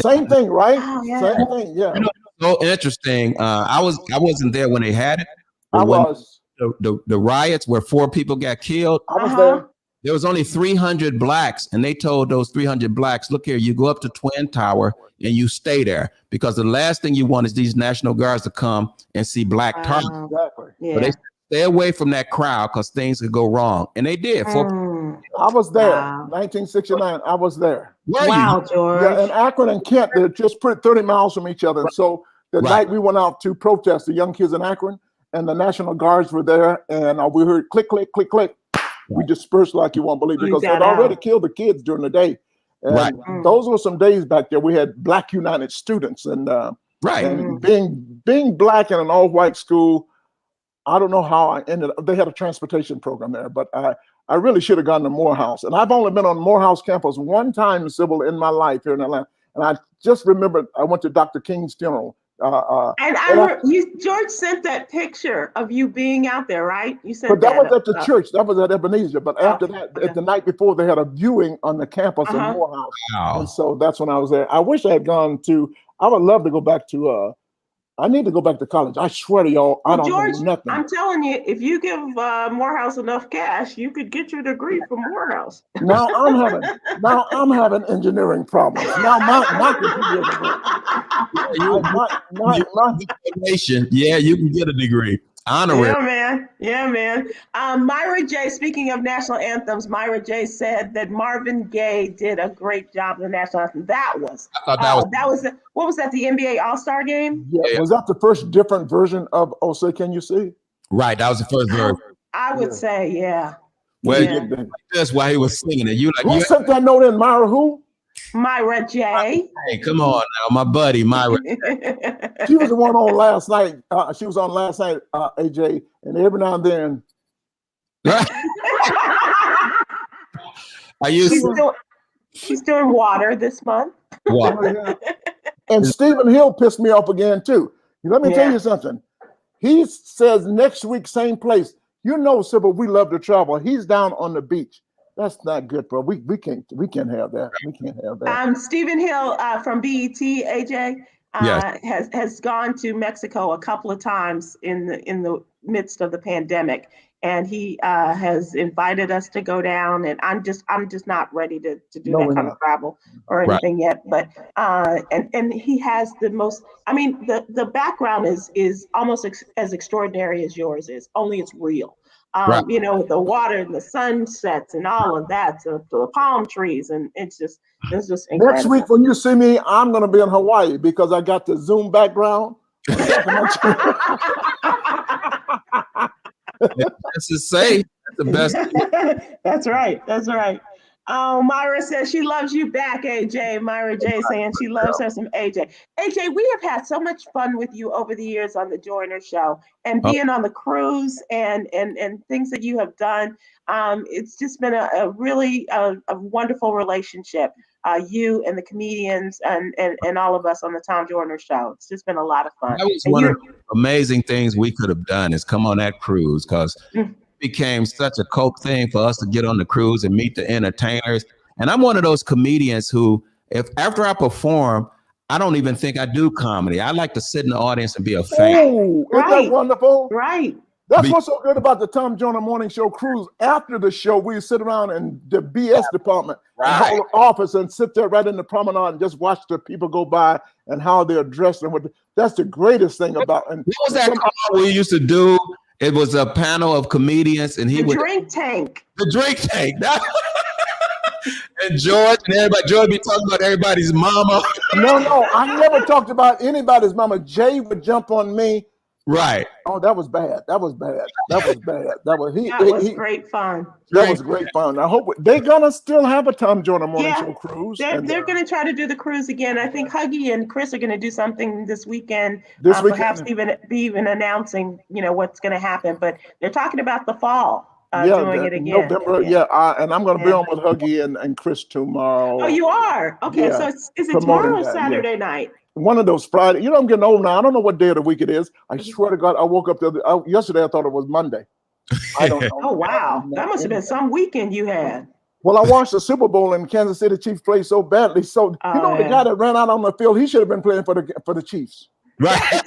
Same thing, right? Same thing, yeah. So interesting. I wasn't there when they had it. I was. The riots where 4 people got killed. I was there. There was only 300 blacks, and they told those 300 blacks, look here, you go up to Twin Tower and you stay there, because the last thing you want is these National Guards to come and see black targets. Exactly. Yeah. But they stay away from that crowd because things could go wrong. And they did. I was there. 1969. I was there. Wow, George. Yeah, and Akron and Kent, they're just 30 miles from each other. So the night we went out to protest, the young kids in Akron, and the National Guards were there, and we heard click, click, click, click. We dispersed like you won't believe, because they'd already killed the kids during the day. And those were some days back there. We had Black United students, and and being black in an all-white school, I don't know how I ended up. They had a transportation program there, but I really should have gone to Morehouse. And I've only been on Morehouse campus one time, Sybil, in my life here in Atlanta. And I just remember I went to Dr. King's funeral. George sent that picture of you being out there, right? You sent but that was at the up. church. That was at Ebenezer. But after that, okay. the night before, they had a viewing on the campus in Morehouse. Wow. And so that's when I was there. I wish I had gone to. I would love to go back to. I need to go back to college. I swear to y'all, I don't George, know nothing. I'm telling you, if you give Morehouse enough cash, you could get your degree from Morehouse. Now I'm having engineering problems. Now my computer. Yeah, you can get a degree. Honorary. Yeah, man. Myra J. Speaking of national anthems, Myra J. said that Marvin Gaye did a great job in the national anthem. What was that? The NBA All-Star game? Yeah. Was that the first different version of "Oh Say Can You See"? Right, that was the first version. I would say, yeah. Well, that's why he was singing it. Who sent that note in? Myra who? Myra J. Hey, come on now, my buddy Myra. She was the one on last night. She was on last night, AJ, and every now and then. She's doing water this month. Water. And Stephen Hill pissed me off again too. Let me tell you something. He says next week, same place. You know, Sybil, we love to travel. He's down on the beach. That's not good, bro. We can't have that. We can't have that. Stephen Hill from BET, AJ, yes. has gone to Mexico a couple of times in the midst of the pandemic, and he has invited us to go down. And I'm just not ready to do that kind of travel or anything yet. But and he has the most. I mean, the background is almost as extraordinary as yours is. Only it's real. You know, with the water and the sunsets and all of that, the palm trees, and it's just incredible. Next week when you see me, I'm going to be in Hawaii because I got the Zoom background. That's to say, that's the best. That's right. Myra says she loves you back, AJ. Myra J saying she loves her some AJ. AJ, we have had so much fun with you over the years on the Joyner Show and being on the cruise and things that you have done. It's just been a really wonderful relationship. You and the comedians and all of us on the Tom Joyner Show. It's just been a lot of fun. That was one of the amazing things we could have done is come on that cruise because became such a cult thing for us to get on the cruise and meet the entertainers. And I'm one of those comedians who, if after I perform, I don't even think I do comedy. I like to sit in the audience and be a fan. Oh, isn't that wonderful? Right. That's what's so good about the Tom Joyner Morning Show cruise. After the show, we sit around in the BS department, the office, and sit there right in the promenade and just watch the people go by and how they're dressed. And that's the greatest thing about. And what was that call we used to do? It was a panel of comedians, and drink tank. The drink tank. And George and everybody. George be talking about everybody's mama. No, I never talked about anybody's mama. Jay would jump on me. Right. Oh, that was bad. That was great fun. That was great fun. I hope they're gonna still have a Tom Joyner Morning Show cruise. They're gonna try to do the cruise again. I think Huggy and Chris are gonna do something this weekend. Perhaps even announcing, what's gonna happen. But they're talking about the fall. Doing it again. November, and I'm gonna be on with Huggy and Chris tomorrow. Oh, you are? Okay, so is it tomorrow or Saturday night? One of those Friday. I'm getting old now. I don't know what day of the week it is. I swear to God, I woke up yesterday. I thought it was Monday. I don't know. Oh wow, that must have been some weekend you had. Well, I watched the Super Bowl and Kansas City Chiefs play so badly. So the guy that ran out on the field, he should have been playing for the Chiefs. Right.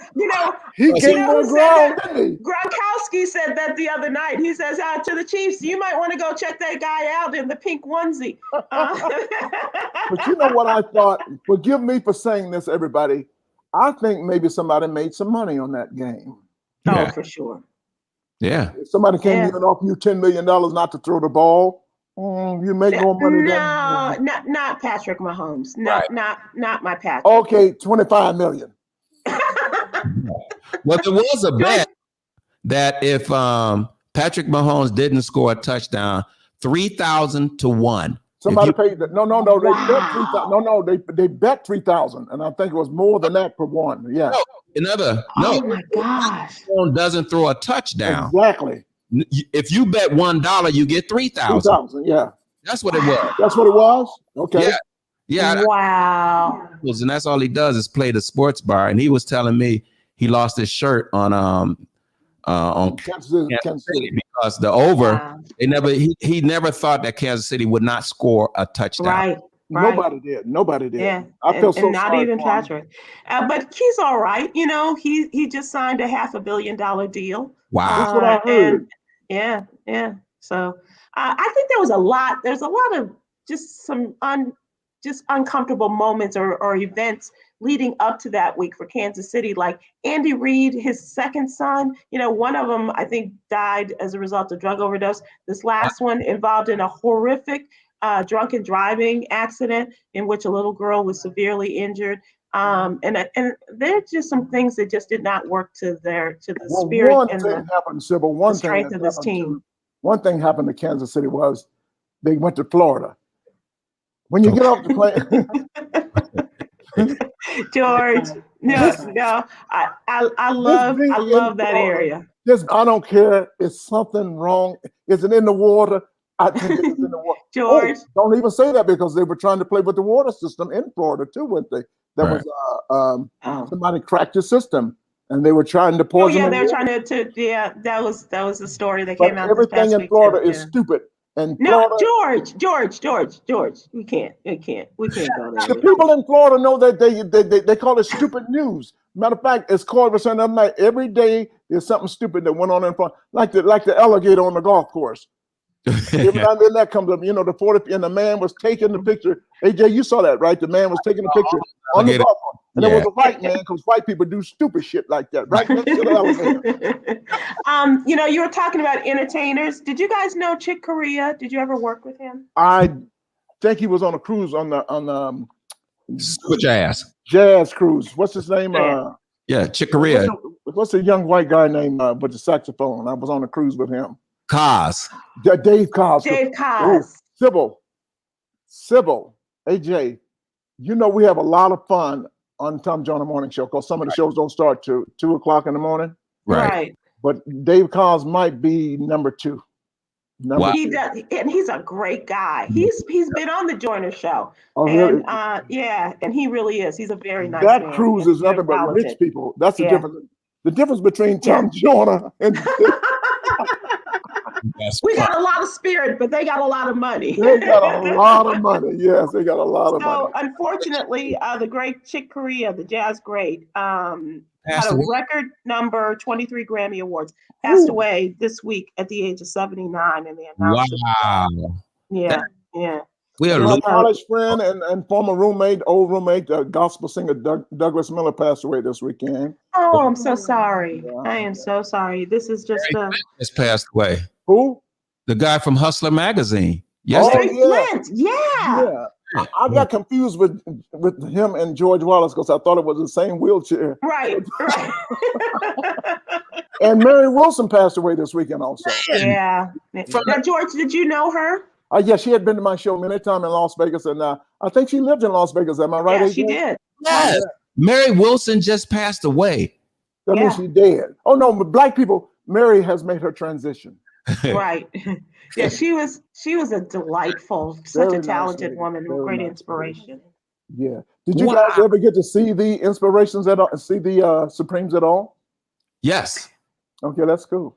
He gained more ground, didn't he? Gronkowski said that the other night. He says, to the Chiefs, you might want to go check that guy out in the pink onesie. But you know what I thought? Forgive me for saying this, everybody. I think maybe somebody made some money on that game. Oh, for sure. Yeah. If somebody came in and offered you $10 million not to throw the ball, you make more money than... No, not Patrick Mahomes. Not my Patrick. Okay, $25 million. Well, there was a bet that if Patrick Mahomes didn't score a touchdown, 3,000 to 1. Somebody paid that. No. They bet 3,000. No. They bet 3,000, and I think it was more than that for one. Yeah. Oh my gosh. Doesn't throw a touchdown. Exactly. If you bet $1, you get 3,000. 3,000. Yeah. That's what it was. That's what it was. Okay. Yeah. Wow. and that's all he does is play the sports bar. And he was telling me he lost his shirt on Kansas City because the over he never thought that Kansas City would not score a touchdown. Right. Nobody did. Yeah, I feel so not sorry even for Patrick. But he's all right. You know, he just signed a $500 million deal. Wow, that's what I heard. And, yeah. So I think there's a lot of just some uncomfortable moments or events leading up to that week for Kansas City. Like Andy Reid, his second son, you know, one of them I think died as a result of drug overdose. This last one involved in a horrific drunken driving accident in which a little girl was severely injured. And there's just some things that just did not work to the spirit and the strength of this team. One thing happened to Kansas City was they went to Florida. When you get off the plane, George, no, I love that area. I don't care. Is something wrong? Is it in the water? I think it's in the water. George, don't even say that because they were trying to play with the water system in Florida too, weren't they? That was somebody cracked the system and they were trying to poison. Oh yeah, they were trying to. Yeah, that was the story that came out. Everything in Florida is stupid. And no, George, we can't go there. The people in Florida know that they call it stupid news. Matter of fact, it's called for Sunday night. Every day there's something stupid that went on in Florida, like the alligator on the golf course. Every time that comes up, you know, the 40 and the man was taking the picture. AJ, you saw that, right? The man was taking the picture on the golf course. And it was a white man because white people do stupid shit like that, right? You know, you were talking about entertainers. Did you guys know Chick Corea? Did you ever work with him? I think he was on a cruise on the jazz cruise. What's his name? Chick Corea. What's the young white guy named with the saxophone? I was on a cruise with him. Cos. Dave Cos. Sybil, AJ, you know we have a lot of fun on Tom Joyner Morning Show because some of the shows don't start till 2:00 in the morning. Right. But Dave Cos might be number 2. He does, and he's a great guy. He's been on the Joyner Show. Oh, and really? And he really is. He's a very nice man. That cruise is nothing but rich people. That's the difference. The difference between Tom Joyner and we got a lot of spirit, but they got a lot of money. They got a lot of money. Yes, they got a lot of money. So unfortunately, the great Chick Corea, the jazz great, had a record number 23 Grammy Awards. Passed away this week at the age of 79, and they announced it. Yeah. We had a college friend and former old roommate, gospel singer Douglas Miller passed away this weekend. Oh, I'm so sorry. I am so sorry. This is just just passed away. Who? The guy from Hustler magazine. Yes. Yeah. I got confused with him and George Wallace because I thought it was the same wheelchair. Right. And Mary Wilson passed away this weekend also. Yeah. Now, George, did you know her? Yeah, she had been to my show many times in Las Vegas, and I think she lived in Las Vegas. Am I right? Yeah, she did. Yes. Mary Wilson just passed away. That means she's dead. Oh no, but black people, Mary has made her transition. Right. Yeah, she was a delightful, such a talented woman, great inspiration. Yeah. Did you guys ever get to see the Inspirations at all? See the Supremes at all? Yes. Okay, that's cool.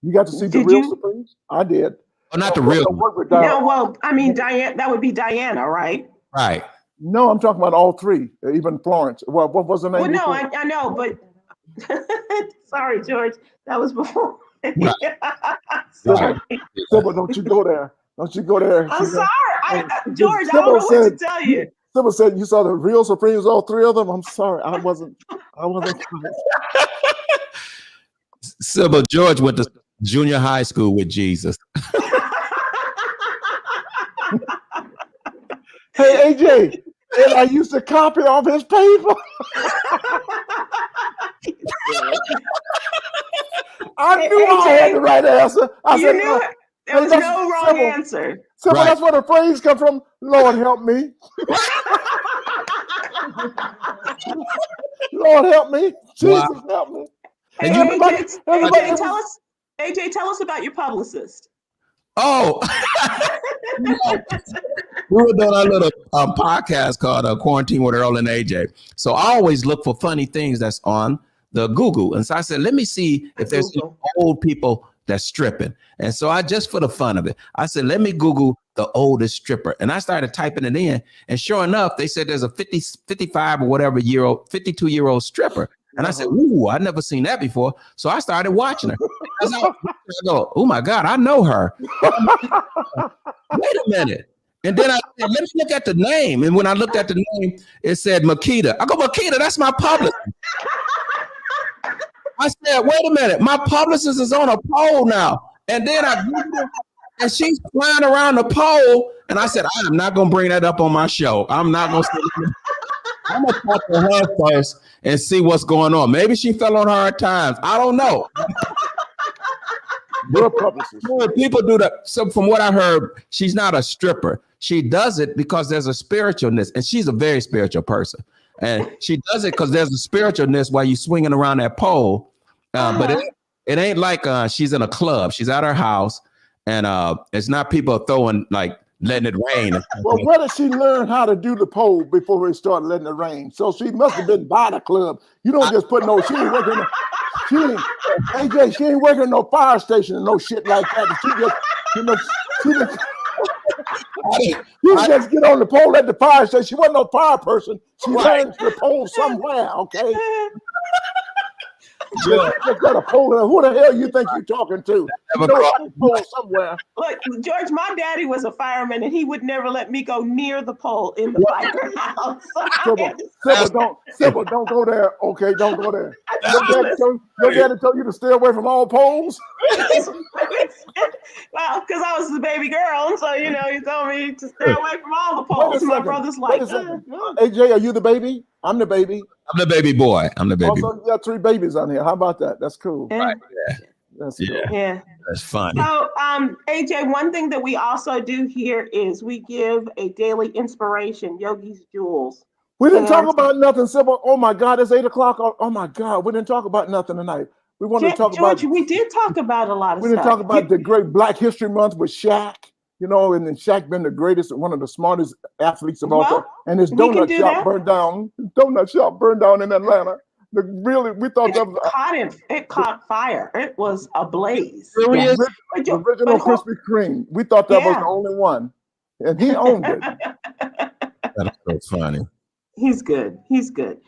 You got to see the real Supremes? I did. Oh, not the real. No, well, I mean, Diane. That would be Diana, right? Right. No, I'm talking about all three, even Florence. Well, what was the name? Well, no, I know, but sorry, George, that was before. Sybil, don't you go there. Don't you go there. I'm sorry. George, I don't know what to tell you. Sybil said you saw the real Supremes, all three of them. I'm sorry. I wasn't. Sybil, George went to junior high school with Jesus. Hey, AJ, and I used to copy off his paper. I knew I had the right answer. I said, knew it. There was no wrong answer. So that's where the phrase comes from. Lord help me. Lord help me. Jesus help me. Hey, AJ, tell us about your publicist. Oh, We were doing a little podcast called Quarantine with Earl and AJ. So I always look for funny things that's on the Google. And so I said, let me see if there's any old people that's stripping. And so I just for the fun of it, I said, let me Google the oldest stripper. And I started typing it in. And sure enough, they said there's a 55 or whatever 52-year-old stripper. And I said, ooh, I've never seen that before. So I started watching her. I go, oh my God, I know her. Wait a minute. And then I said, let me look at the name. And when I looked at the name, it said Makita. I go, Makita, that's my publicist. I said, wait a minute, my publicist is on a pole now. And then I Googled her, and she's flying around the pole. And I said, I'm not going to bring that up on my show. I'm not going to. I'm going to talk to her first and see what's going on. Maybe she fell on hard times. I don't know. People do that. So from what I heard, she's not a stripper. She does it because there's a spiritualness, and she's a very spiritual person. And she does it because there's a spiritualness while you're swinging around that pole. But it ain't like she's in a club. She's at her house, and it's not people throwing, like, letting it rain. Well, where did she learn how to do the pole before we started letting it rain? So she must have been by the club. You don't just put no, she ain't working. AJ, she ain't working no fire station and no shit like that. She just, you just get on the pole at the fire station. She wasn't no fire person. She learned the pole somewhere, okay? Just got a pole there. Who the hell you think you're talking to? You know, I can pole somewhere. Look, George, my daddy was a fireman, and he would never let me go near the pole in the firehouse. Sybil, don't go there. Okay, don't go there. Your daddy told you to stay away from all poles? Well, because I was the baby girl, and so, you know, he told me to stay away from all the poles. My brother's like, AJ, are you the baby? I'm the baby. I'm the baby boy. I'm the baby boy. You got 3 babies on here. How about that? That's cool. Yeah. Right. Yeah. That's cool. Yeah. That's funny. So, AJ, one thing that we also do here is we give a daily inspiration, Yogi's Jewels. We didn't talk about nothing, Sybil. Oh my God, it's 8 o'clock. Oh my God, we didn't talk about nothing tonight. We wanted to talk George, about. we did talk about a lot of stuff. We didn't talk about the great Black History Month with Shaq. You know, and then Shaq been the greatest, one of the smartest athletes of all time. And his donut shop burned down. Donut shop burned down in Atlanta. We thought that was it caught fire. It was ablaze. The original Krispy Kreme. We thought that was the only one, and he owned it. That's so funny. He's good. He's good.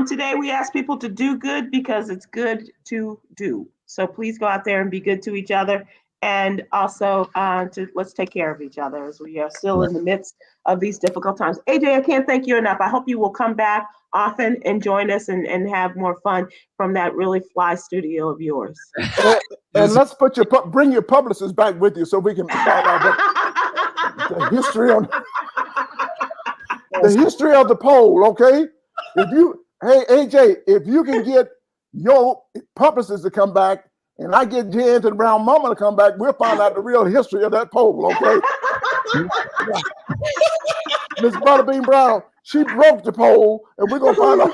Today we ask people to do good because it's good to do. So please go out there and be good to each other. And also let's take care of each other as we are still in the midst of these difficult times. AJ, I can't thank you enough. I hope you will come back often and join us and have more fun from that really fly studio of yours. And let's bring your publicist back with you so we can find out the history on the history of the pole. Okay, hey AJ, if you can get your publicist to come back. And I get J. Anthony Brown Mama to come back, we'll find out the real history of that pole, okay? Miss Butterbean Brown, she broke the pole, and we're going to find out.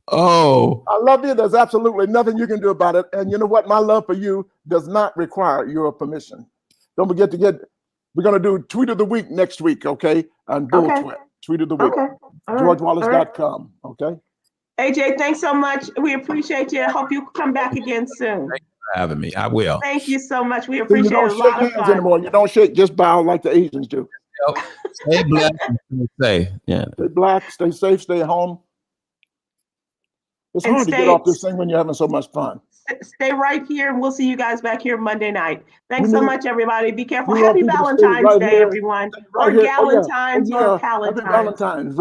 Oh. I love you. There's absolutely nothing you can do about it. And you know what? My love for you does not require your permission. Don't forget we're going to do Tweet of the Week next week, okay? On Bull Tweet of the Week. Okay. GeorgeWallace.com, okay? AJ, thanks so much. We appreciate you. I hope you come back again soon. Thank you for having me. I will. Thank you so much. We appreciate it. You don't shake hands anymore. You don't shake, just bow like the Asians do. Stay black and stay. Yeah. Stay black, stay safe, stay home. It's hard to get off this thing when you're having so much fun. Stay right here, and we'll see you guys back here Monday night. Thanks so much, everybody. Be careful. Happy Valentine's Day, everyone. Or Galentine's or Palentine's. Valentine's.